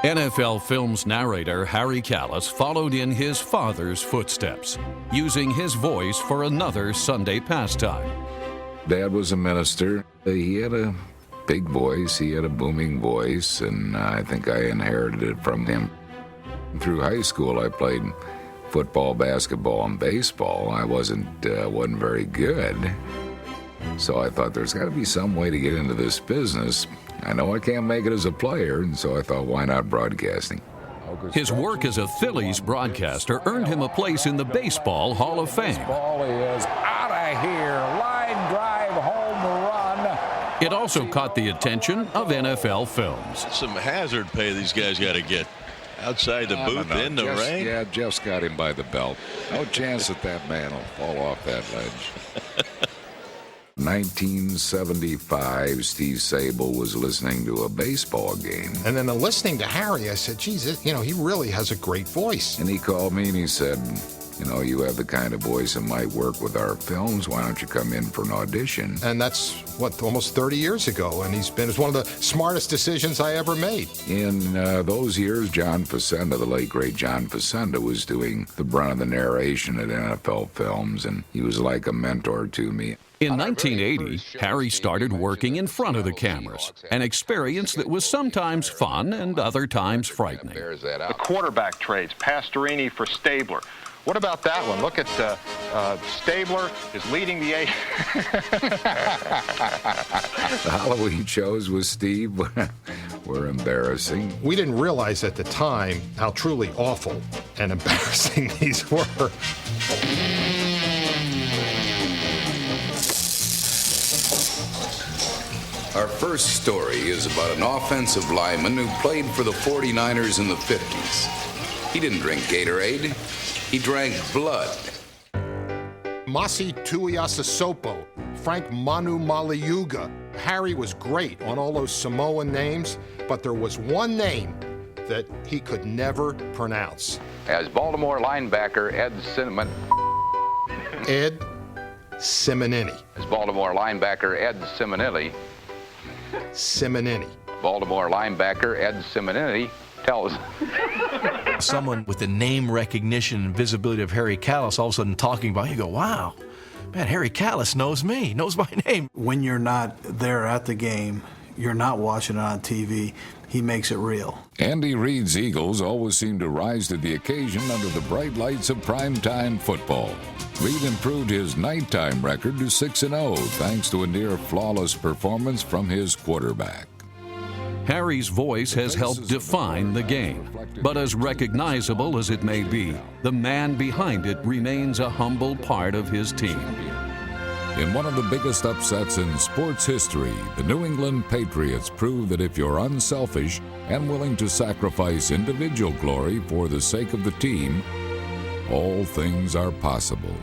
NFL Films narrator Harry Callis followed in his father's footsteps, using his voice for another Sunday pastime. Dad was a minister. He had a big voice, he had a booming voice, and I think I inherited it from him. Through high school, I played football, basketball, and baseball. I wasn't very good. So I thought there's got to be some way to get into this business. I know I can't make it as a player, and so I thought, why not broadcasting? His work as a Phillies broadcaster earned him a place in the Baseball Hall of Fame. Ball is out of here. Line drive, home run. It also caught the attention of NFL Films. Some hazard pay these guys got to get. Outside the booth, in the rain. Yeah, Jeff's got him by the belt. No chance that that man will fall off that ledge. 1975, Steve Sable was listening to a baseball game. And then listening to Harry, I said, geez, he really has a great voice. And he called me and he said, you have the kind of voice that might work with our films. Why don't you come in for an audition? And that's, almost 30 years ago. And it's one of the smartest decisions I ever made. In those years, John Facenda, the late, great John Facenda, was doing the brunt of the narration at NFL Films, and he was like a mentor to me. In 1980, Harry started working in front of the cameras, an experience that was sometimes fun and other times frightening. The quarterback trades, Pastorini for Stabler. What about that one? Look at Stabler is leading the A. The Halloween shows with Steve were embarrassing. We didn't realize at the time how truly awful and embarrassing these were. Our first story is about an offensive lineman who played for the 49ers in the 50s. He didn't drink Gatorade. He drank blood. Masi Tuiasosopo, Frank Manu Maliuga. Harry was great on all those Samoan names, but there was one name that he could never pronounce. As Baltimore linebacker Ed Simonini. As Baltimore linebacker Ed Simonini. Baltimore linebacker Ed Simonini tells. Someone with the name recognition and visibility of Harry Callis all of a sudden talking about, you go, wow, man, Harry Callis knows me, knows my name. When you're not there at the game, you're not watching it on TV, he makes it real. Andy Reid's Eagles always seem to rise to the occasion under the bright lights of primetime football. Reid improved his nighttime record to 6-0 thanks to a near-flawless performance from his quarterback. Harry's voice has helped define the game, but as recognizable as it may be, the man behind it remains a humble part of his team. In one of the biggest upsets in sports history, the New England Patriots proved that if you're unselfish and willing to sacrifice individual glory for the sake of the team, all things are possible.